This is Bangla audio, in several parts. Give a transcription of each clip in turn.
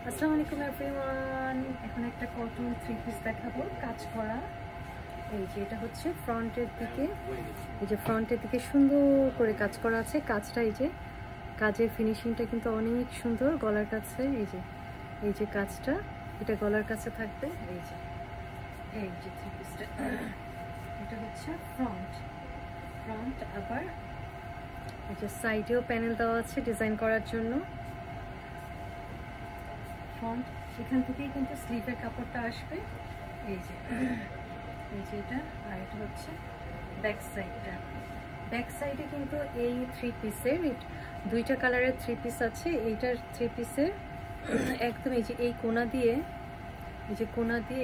আসসালামু আলাইকুম এভরিওয়ান। এখন একটা কটন থ্রি পিস দেখাবো কাজ করা। এই যে এটা হচ্ছে ফ্রন্টের দিকে, এই যে ফ্রন্টের দিকে সুন্দর করে কাজ করা আছে। কাজটা এই যে কাজের ফিনিশিংটা কিন্তু অনেক সুন্দর। গলার কাছে এই যে কাজটা, এটা গলার কাছে থাকবে। এই যে থ্রি পিসটা, এটা হচ্ছে ফ্রন্ট। আবার এই যে সাইডেও প্যানেল দেওয়া আছে ডিজাইন করার জন্য। ফ্রন্ট এখান থেকেই কিন্তু স্লিভের কাপড়টা আসবে। এই যে এটা, আর এটা হচ্ছে ব্যাক সাইডটা। ব্যাক সাইডে কিন্তু এই থ্রি পিসের দুইটা কালারের থ্রি পিস আছে। এইটার থ্রি পিসের একদম এই যে এই কোনা দিয়ে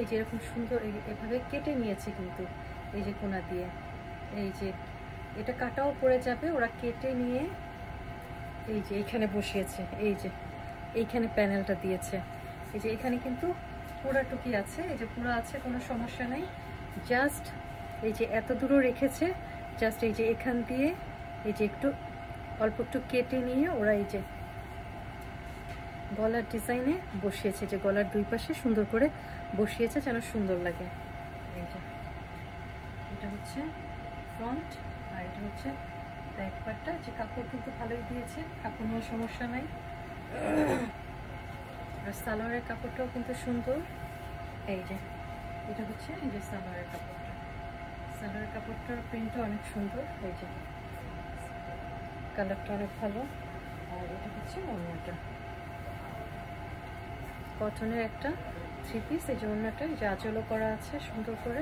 এই যে এরকম সুন্দর এভাবে কেটে নিয়েছে কিন্তু এই যে কোনা দিয়ে। এই যে এটা কাটাও পড়ে যাবে, ওরা কেটে নিয়ে এই যে এইখানে বসিয়েছে। এই যে এইখানে প্যানেলটা দিয়েছে। এই যে এখানে কিন্তু পুরাটুকি আছে, এই যে পুরো আছে, কোনো সমস্যা নেই। জাস্ট এই যে এত দূরও রেখেছে, জাস্ট এই যে এখান দিয়ে এই যে একটু অল্প একটু কেটে নিয়ে ওরা এই যে গলার ডিজাইনে বসিয়েছে, যে গলার দুই পাশে সুন্দর করে বসিয়েছে যেন সুন্দর লাগে। এই যে এটা হচ্ছে ফ্রন্ট, আর এটা হচ্ছে ব্যাক পার্টটা। যে কাপড় কিন্তু ভালোই দিয়েছে, কাপড় নিয়ে সমস্যা নাই। আর সালোয়ারের কাপড়টাও কিন্তু সুন্দর। এই যে এটা হচ্ছে এই যে সালোয়ারের কাপড়টার প্রিন্টও অনেক সুন্দর। এই যে কালারটা অনেক ভালো। আর এটা হচ্ছে ওড়নাটা, কটনের একটা থ্রি পিস। এই যে ওড়নাটা এই যে আঁচলও করা আছে সুন্দর করে।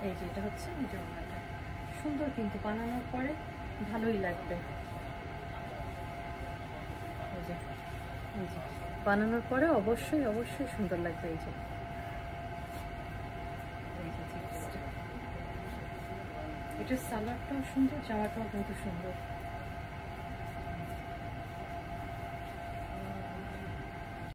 এই যে এটা হচ্ছে এই যে ওড়নাটা সুন্দর, কিন্তু বানানোর পরে ভালোই লাগবে। এই যে বানানোর পরে অবশ্যই সুন্দর লাগবে। এই যে থ্রি পিসটা, এটার সালোয়ারটাও সুন্দর, জামাটাও কিন্তু সুন্দর।